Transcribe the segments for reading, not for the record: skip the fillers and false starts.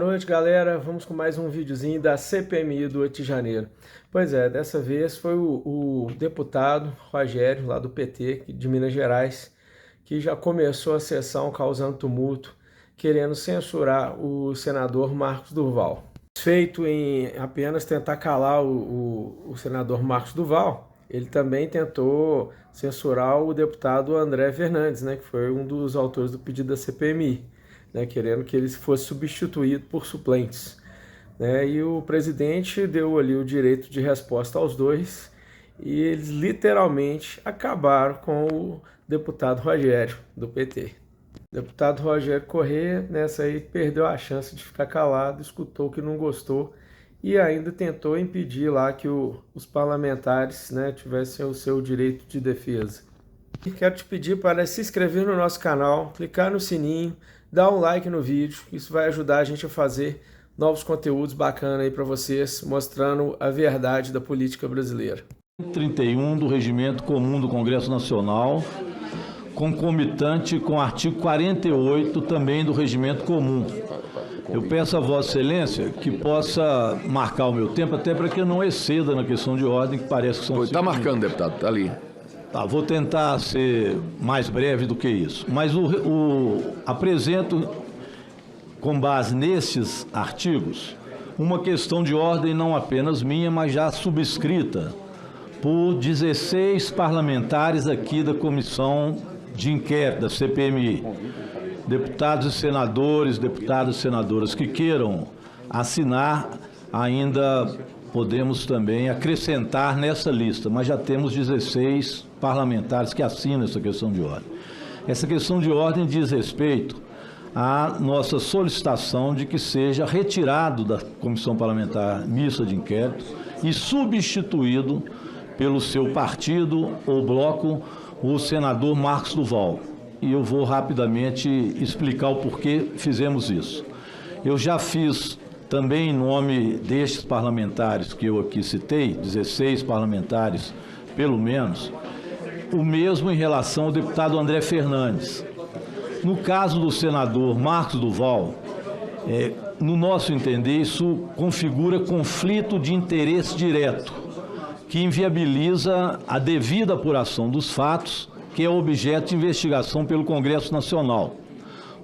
noite, galera. Vamos com mais um videozinho da CPMI do 8 de janeiro. Pois é, dessa vez foi o deputado Rogério, lá do PT, de Minas Gerais, que já começou a sessão causando tumulto, querendo censurar o senador Marcos Duval. Feito em apenas tentar calar o senador Marcos Duval, ele também tentou censurar o deputado André Fernandes, né, que foi um dos autores do pedido da CPMI. Querendo que ele fosse substituído por suplentes. E o presidente deu ali o direito de resposta aos dois e eles literalmente acabaram com o deputado Rogério, do PT. O deputado Rogério Corrêa, nessa aí, perdeu a chance de ficar calado, escutou o que não gostou e ainda tentou impedir lá que os parlamentares tivessem o seu direito de defesa. E quero te pedir para se inscrever no nosso canal, clicar no sininho, dar um like no vídeo, isso vai ajudar a gente a fazer novos conteúdos bacanas aí para vocês, mostrando a verdade da política brasileira. 31 do Regimento Comum do Congresso Nacional, concomitante com o artigo 48 também do Regimento Comum. Eu peço a Vossa Excelência que possa marcar o meu tempo, até para que eu não exceda na questão de ordem, que parece que são... Está marcando, deputado, está ali. Tá, vou tentar ser mais breve do que isso, mas apresento, com base nesses artigos, uma questão de ordem não apenas minha, mas já subscrita por 16 parlamentares aqui da Comissão de Inquérito, da CPMI, deputados e senadores, deputadas e senadoras que queiram assinar, ainda podemos também acrescentar nessa lista, mas já temos 16 parlamentares que assinam essa questão de ordem. Essa questão de ordem diz respeito à nossa solicitação de que seja retirado da Comissão Parlamentar Mista de Inquérito e substituído pelo seu partido ou bloco, o senador Marcos Duval. E eu vou rapidamente explicar o porquê fizemos isso. Eu já fiz também em nome destes parlamentares que eu aqui citei, 16 parlamentares pelo menos, o mesmo em relação ao deputado André Fernandes. No caso do senador Marcos Duval, no nosso entender, isso configura conflito de interesse direto, que inviabiliza a devida apuração dos fatos, que é objeto de investigação pelo Congresso Nacional,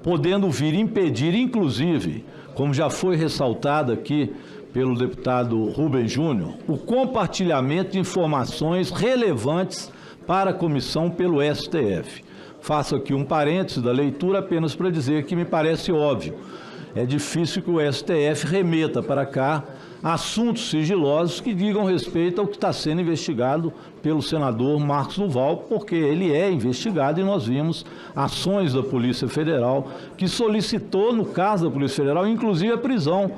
podendo vir impedir, inclusive, como já foi ressaltado aqui pelo deputado Rubem Júnior, o compartilhamento de informações relevantes para a comissão pelo STF. Faço aqui um parêntese da leitura apenas para dizer que me parece óbvio. É difícil que o STF remeta para cá assuntos sigilosos que digam respeito ao que está sendo investigado pelo senador Marcos Duval, porque ele é investigado e nós vimos ações da Polícia Federal que solicitou, no caso da Polícia Federal, inclusive a prisão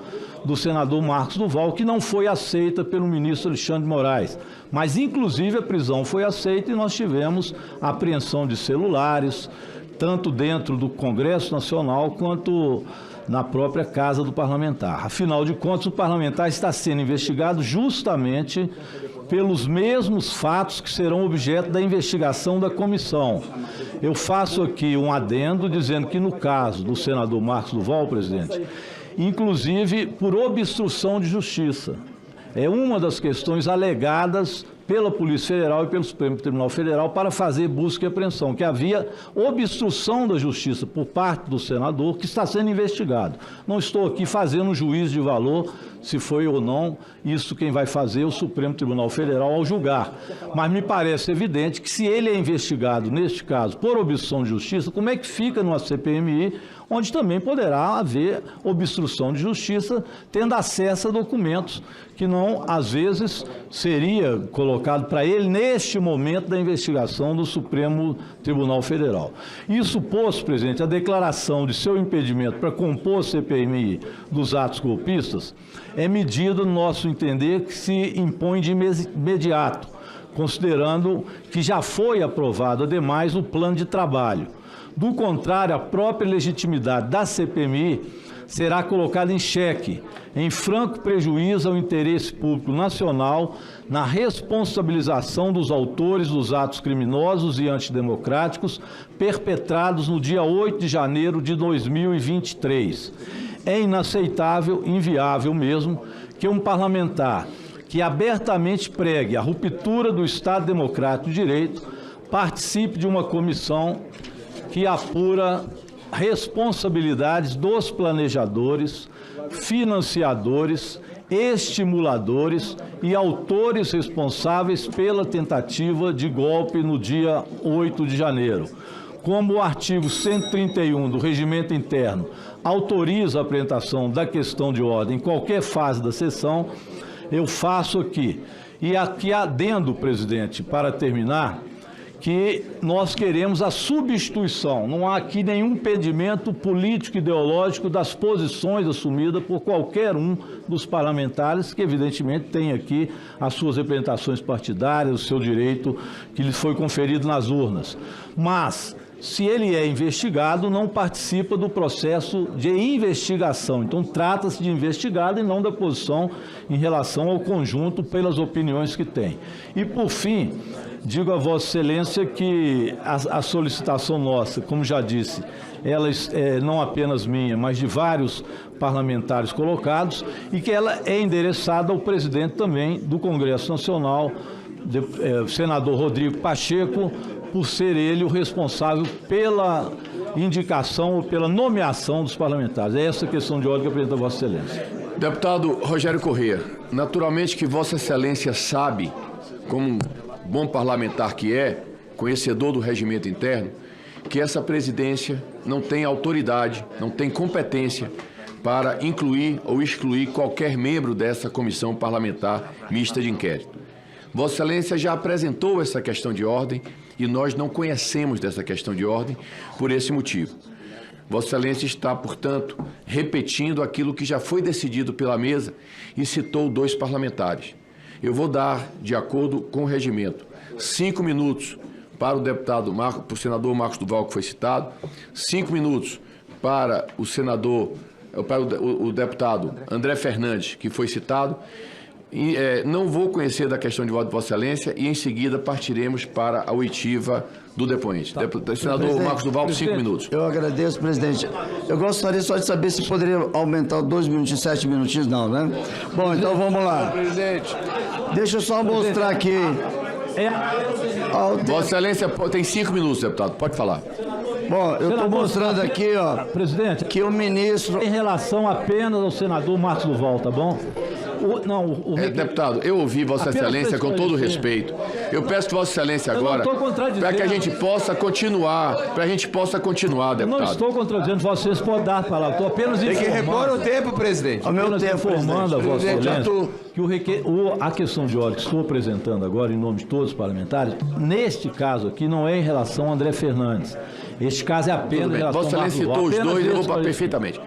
do senador Marcos Duval, que não foi aceita pelo ministro Alexandre de Moraes. Mas, inclusive, a prisão foi aceita e nós tivemos a apreensão de celulares, tanto dentro do Congresso Nacional quanto na própria casa do parlamentar. Afinal de contas, o parlamentar está sendo investigado justamente pelos mesmos fatos que serão objeto da investigação da comissão. Eu faço aqui um adendo dizendo que no caso do senador Marcos Duval, presidente, inclusive por obstrução de justiça. É uma das questões alegadas pela Polícia Federal e pelo Supremo Tribunal Federal para fazer busca e apreensão, que havia obstrução da justiça por parte do senador que está sendo investigado. Não estou aqui fazendo um juízo de valor, se foi ou não, isso quem vai fazer é o Supremo Tribunal Federal ao julgar. Mas me parece evidente que se ele é investigado, neste caso, por obstrução de justiça, como é que fica numa CPMI, onde também poderá haver obstrução de justiça, tendo acesso a documentos que não, às vezes, seria colocado para ele neste momento da investigação do Supremo Tribunal Federal. Isso posto, presidente, a declaração de seu impedimento para compor a CPMI dos atos golpistas é medida, no nosso entender, que se impõe de imediato, considerando que já foi aprovado, ademais, o plano de trabalho. Do contrário, a própria legitimidade da CPMI será colocada em xeque, em franco prejuízo ao interesse público nacional, na responsabilização dos autores dos atos criminosos e antidemocráticos perpetrados no dia 8 de janeiro de 2023. é inaceitável, inviável mesmo, que um parlamentar que abertamente pregue a ruptura do Estado Democrático de Direito participe de uma comissão que apura responsabilidades dos planejadores, financiadores, estimuladores e autores responsáveis pela tentativa de golpe no dia 8 de janeiro. Como o artigo 131 do Regimento Interno autoriza a apresentação da questão de ordem em qualquer fase da sessão, eu faço aqui. E aqui adendo, presidente, para terminar, que nós queremos a substituição. Não há aqui nenhum impedimento político ideológico das posições assumidas por qualquer um dos parlamentares, que evidentemente tem aqui as suas representações partidárias, o seu direito que lhes foi conferido nas urnas. Mas, se ele é investigado, não participa do processo de investigação. Então, trata-se de investigado e não da posição em relação ao conjunto pelas opiniões que tem. E, por fim, digo a Vossa Excelência que a solicitação nossa, como já disse, ela é não apenas minha, mas de vários parlamentares colocados, e que ela é endereçada ao presidente também do Congresso Nacional, senador Rodrigo Pacheco, por ser ele o responsável pela indicação ou pela nomeação dos parlamentares. É essa questão de ordem que apresenta a Vossa Excelência. Deputado Rogério Corrêa, naturalmente que Vossa Excelência sabe, como bom parlamentar que é, conhecedor do regimento interno, que essa presidência não tem autoridade, não tem competência para incluir ou excluir qualquer membro dessa comissão parlamentar mista de inquérito. Vossa Excelência já apresentou essa questão de ordem e nós não conhecemos dessa questão de ordem por esse motivo. Vossa Excelência está, portanto, repetindo aquilo que já foi decidido pela mesa e citou 2 parlamentares. Eu vou dar, de acordo com o regimento, 5 minutos para o senador Marcos Duval, que foi citado, 5 minutos para o deputado André Fernandes, que foi citado. E, não vou conhecer da questão de voto de Vossa Excelência e, em seguida, partiremos para a oitiva do depoente. Tá. Senador Marcos Duval, 5 minutos. Eu agradeço, presidente. Eu gostaria só de saber se poderia aumentar 2 minutinhos, 7 minutinhos, não, né? Bom, então vamos lá. Presidente. Deixa eu só mostrar aqui. Vossa Excelência tem 5 minutos, deputado. Pode falar. Bom, eu estou mostrando aqui, ó, presidente, que o ministro... Em relação apenas ao senador Marcos Duval, tá bom? Deputado, eu ouvi Vossa Excelência com todo o respeito. Eu peço que Vossa Excelência agora, para que a gente possa continuar, deputado. Eu não estou contradizendo, Vossa Excelência pode dar a palavra. Estou apenas informando. Tem que repor o tempo, presidente. Ao meu tempo, informando a Vossa Excelência que a questão de ordem que estou apresentando agora, em nome de todos os parlamentares, neste caso aqui, não é em relação a André Fernandes. Este caso é apenas em relação Vossa ao Marcos Excelência Duval. citou os dois, eu vou perfeitamente.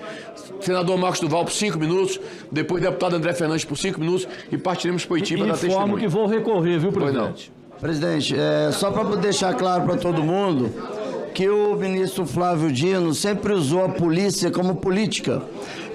Senador Marcos Duval por 5 minutos, depois deputado André Fernandes por 5 minutos e partiremos para o Oitiva da testemunha. Informo que vou recorrer, viu, presidente? Presidente, só para deixar claro para todo mundo que o ministro Flávio Dino sempre usou a polícia como política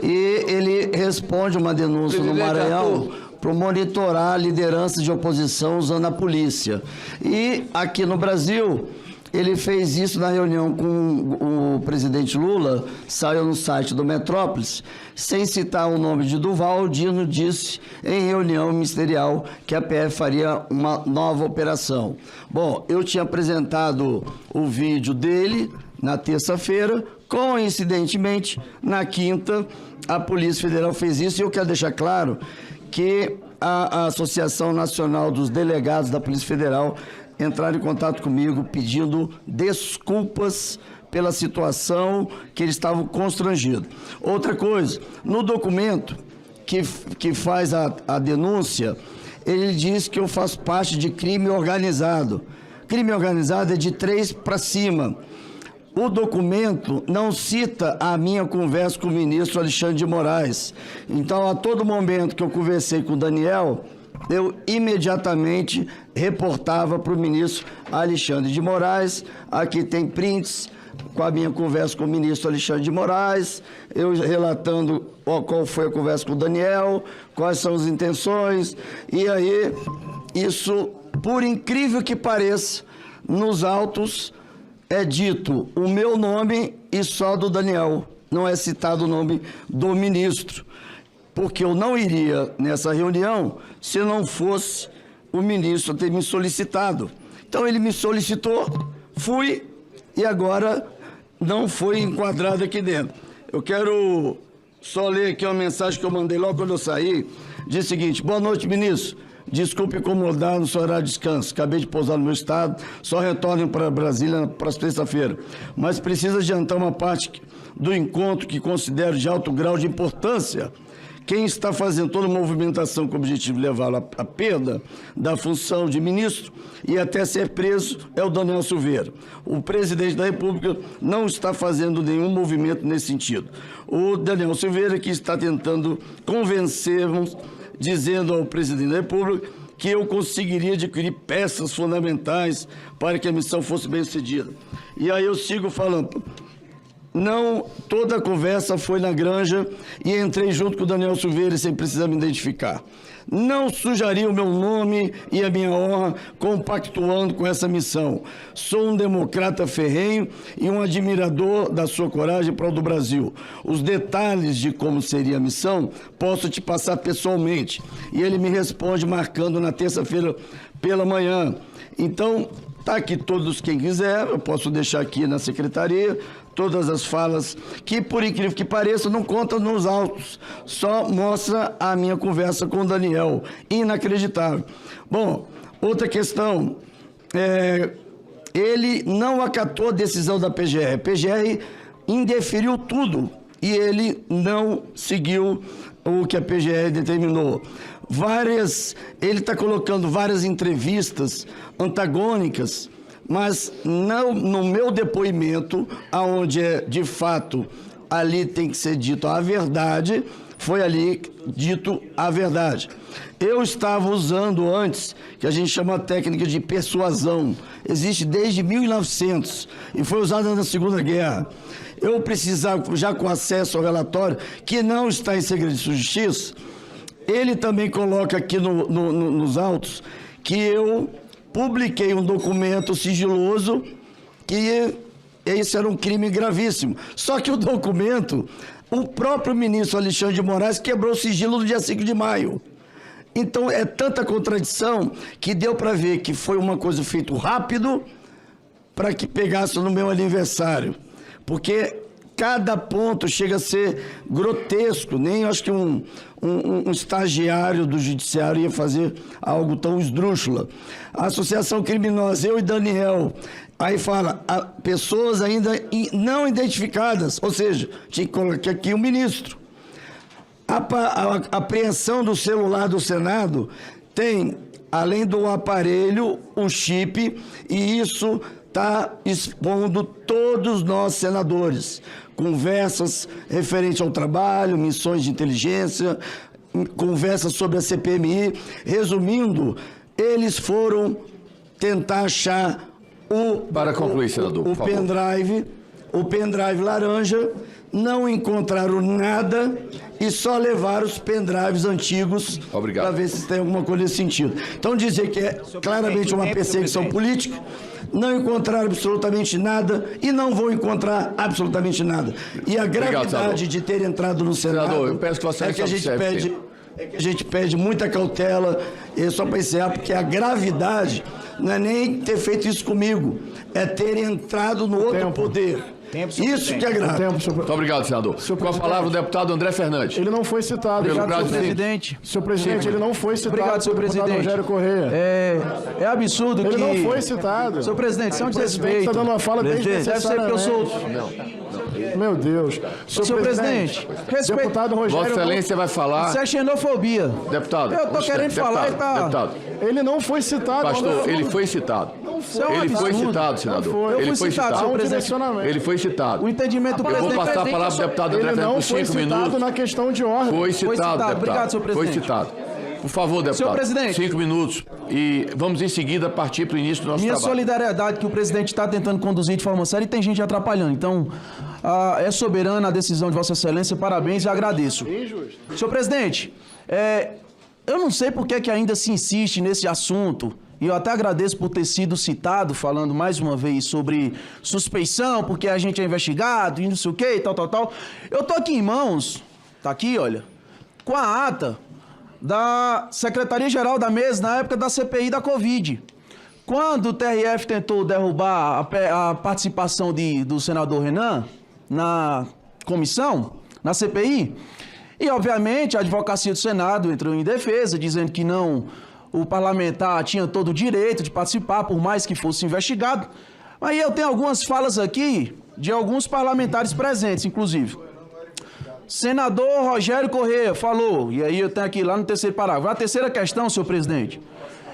e ele responde uma denúncia no Maranhão para monitorar a liderança de oposição usando a polícia. E aqui no Brasil... Ele fez isso na reunião com o presidente Lula, saiu no site do Metrópolis, sem citar o nome de Duval. O Dino disse em reunião ministerial que a PF faria uma nova operação. Bom, eu tinha apresentado o vídeo dele na terça-feira, coincidentemente, na quinta, a Polícia Federal fez isso, e eu quero deixar claro que a Associação Nacional dos Delegados da Polícia Federal entraram em contato comigo pedindo desculpas pela situação que eles estavam constrangidos. Outra coisa, no documento que faz a denúncia, ele diz que eu faço parte de crime organizado. Crime organizado é de 3 para cima. O documento não cita a minha conversa com o ministro Alexandre de Moraes. Então, a todo momento que eu conversei com o Daniel, eu imediatamente reportava para o ministro Alexandre de Moraes. Aqui tem prints com a minha conversa com o ministro Alexandre de Moraes, eu relatando qual foi a conversa com o Daniel, quais são as intenções. E aí, isso, por incrível que pareça, nos autos é dito o meu nome e só do Daniel. não é citado o nome do ministro, porque eu não iria nessa reunião se não fosse o ministro ter me solicitado. Então ele me solicitou, fui e agora não foi enquadrado aqui dentro. Eu quero só ler aqui uma mensagem que eu mandei logo quando eu saí. Diz o seguinte: boa noite, ministro. Desculpe incomodar no seu horário de descanso. Acabei de pousar no meu estado, só retorno para Brasília na próxima terça-feira. Mas precisa adiantar uma parte do encontro que considero de alto grau de importância. Quem está fazendo toda a movimentação com o objetivo de levá-lo à perda da função de ministro e até ser preso é o Daniel Silveira. O presidente da República não está fazendo nenhum movimento nesse sentido. O Daniel Silveira que está tentando convencer-nos, dizendo ao presidente da República que eu conseguiria adquirir peças fundamentais para que a missão fosse bem sucedida. E aí eu sigo falando. Não, toda a conversa foi na Granja e entrei junto com o Daniel Silveira sem precisar me identificar. Não sujaria o meu nome e a minha honra compactuando com essa missão. Sou um democrata ferrenho e um admirador da sua coragem para o do Brasil. Os detalhes de como seria a missão posso te passar pessoalmente. E ele me responde marcando na terça-feira pela manhã. Então, está aqui todos quem quiser, eu posso deixar aqui na secretaria todas as falas que, por incrível que pareça, não contam nos autos, só mostra a minha conversa com o Daniel. Inacreditável. Bom, outra questão, ele não acatou a decisão da PGR. A PGR indeferiu tudo e ele não seguiu o que a PGR determinou. Ele está colocando várias entrevistas antagônicas, mas não, no meu depoimento, aonde de fato ali tem que ser dito a verdade, foi ali dito a verdade. Eu estava usando antes, que a gente chama a técnica de persuasão, existe desde 1900 e foi usada na Segunda Guerra. Eu precisava, já com acesso ao relatório, que não está em segredo de justiça, ele também coloca aqui nos autos que eu publiquei um documento sigiloso que isso era um crime gravíssimo. Só que o documento, o próprio ministro Alexandre de Moraes quebrou o sigilo no dia 5 de maio. Então é tanta contradição que deu para ver que foi uma coisa feita rápido para que pegasse no meu aniversário. Porque cada ponto chega a ser grotesco, nem acho que um estagiário do judiciário ia fazer algo tão esdrúxula. A associação criminosa, eu e Daniel, aí fala, pessoas ainda não identificadas, ou seja, tinha que colocar aqui o ministro. A apreensão do celular do Senado tem, além do aparelho, um chip, e isso está expondo todos nós senadores. Conversas referentes ao trabalho, missões de inteligência, conversas sobre a CPMI. Resumindo, eles foram tentar achar Para concluir, senador, por favor. O pendrive laranja, não encontraram nada e só levaram os pendrives antigos para ver se tem alguma coisa nesse sentido. Então, dizer que é claramente uma perseguição política, não encontraram absolutamente nada e não vão encontrar absolutamente nada. E a gravidade de ter entrado no Senado, senador, eu peço que você a gente pede muita cautela, só para encerrar, porque a gravidade não é nem ter feito isso comigo, é ter entrado no outro poder. Isso que é grave. Muito obrigado, senador. Com a palavra o deputado André Fernandes. Ele não foi citado. Obrigado, senhor presidente. Senhor presidente, ele não foi citado. Obrigado, senhor presidente. Rogério Correia. É absurdo que... Ele não foi citado. Senhor presidente, isso é um desrespeito. Está dando uma fala Deve ser porque eu sou... Meu Deus. Senhor presidente, respeito. Deputado Rogério... Vossa Excelência vai falar... Isso é xenofobia. Deputado. Eu tô querendo falar e tá... Deputado. Ele não foi citado. Pastor, ele foi citado. Ele foi citado, senador. Ele foi citado, senhor presidente. Ele foi citado. O entendimento do Eu presidente... vou passar a palavra pro deputado André Fernandes por 5 minutos. Ele não foi citado na questão de ordem. Foi citado, deputado. Obrigado, senhor presidente. Foi citado. Por favor, deputado. Senhor presidente. 5 minutos. E vamos em seguida partir para o início do nosso Minha trabalho. solidariedade que o presidente está tentando conduzir de forma séria e tem gente atrapalhando. Então, é soberana a decisão de Vossa Excelência. Parabéns e agradeço. Senhor presidente, eu não sei por que ainda se insiste nesse assunto e eu até agradeço por ter sido citado, falando mais uma vez sobre suspeição, porque a gente é investigado e não sei o que, tal. Eu tô aqui em mãos, tá aqui, olha, com a ata da Secretaria-Geral da Mesa na época da CPI da Covid. Quando o TRF tentou derrubar a participação do senador Renan na comissão, na CPI, e obviamente a advocacia do Senado entrou em defesa, dizendo que não, o parlamentar tinha todo o direito de participar, por mais que fosse investigado. Aí eu tenho algumas falas aqui de alguns parlamentares presentes, inclusive. Senador Rogério Correia falou, e aí eu tenho aqui lá no terceiro parágrafo. A terceira questão, senhor presidente,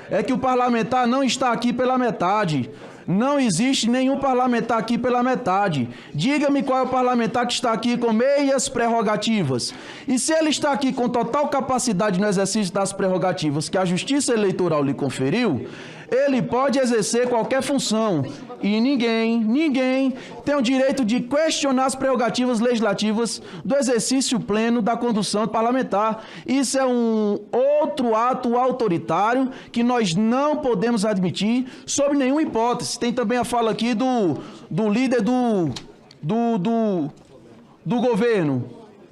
é que o parlamentar não está aqui pela metade. Não existe nenhum parlamentar aqui pela metade. Diga-me qual é o parlamentar que está aqui com meias prerrogativas. E se ele está aqui com total capacidade no exercício das prerrogativas que a Justiça Eleitoral lhe conferiu, ele pode exercer qualquer função. E ninguém tem o direito de questionar as prerrogativas legislativas do exercício pleno da condução parlamentar. Isso é um outro ato autoritário que nós não podemos admitir sob nenhuma hipótese. Tem também a fala aqui do líder do governo,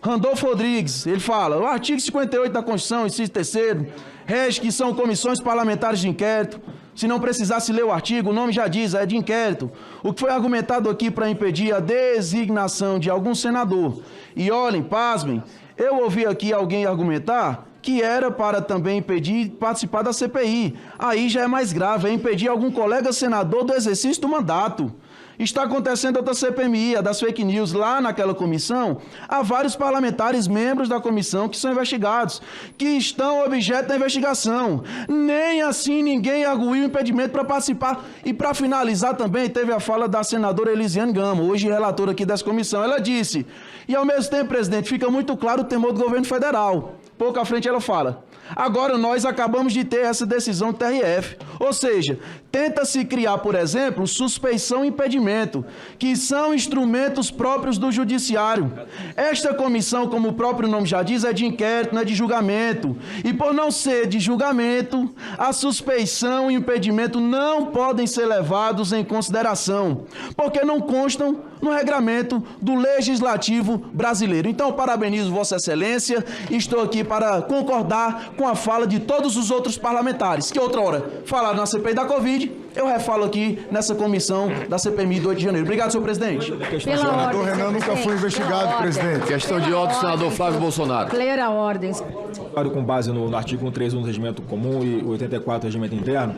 Randolfo Rodrigues. Ele fala, o artigo 58 da Constituição, inciso 3º, rege que são comissões parlamentares de inquérito. Se não precisasse ler o artigo, o nome já diz, é de inquérito. O que foi argumentado aqui para impedir a designação de algum senador. E olhem, pasmem, eu ouvi aqui alguém argumentar que era para também impedir participar da CPI. Aí já é mais grave, é impedir algum colega senador do exercício do mandato. Está acontecendo outra CPMI, a das fake news, lá naquela comissão. Há vários parlamentares, membros da comissão, que são investigados, que estão objeto da investigação. Nem assim ninguém arguiu impedimento para participar. E para finalizar também, teve a fala da senadora Elisiane Gama, hoje relatora aqui dessa comissão. Ela disse, e ao mesmo tempo, presidente, fica muito claro o temor do governo federal. Pouco à frente ela fala, agora nós acabamos de ter essa decisão do TRF. Ou seja, tenta-se criar, por exemplo, suspeição e impedimento, que são instrumentos próprios do judiciário. Esta comissão, como o próprio nome já diz, é de inquérito, não é de julgamento. E por não ser de julgamento, a suspeição e o impedimento não podem ser levados em consideração, porque não constam no regramento do Legislativo brasileiro. Então, parabenizo Vossa Excelência e estou aqui para concordar com a fala de todos os outros parlamentares, que outra hora falaram na CPI da Covid, eu refalo aqui nessa comissão da CPMI do 8 de janeiro. Obrigado, senhor presidente. O senador Renan nunca foi investigado, presidente. Questão de ordem, senador Flávio Bolsonaro. Ler a ordem. Com base no artigo 131 do Regimento Comum e 84 do Regimento Interno,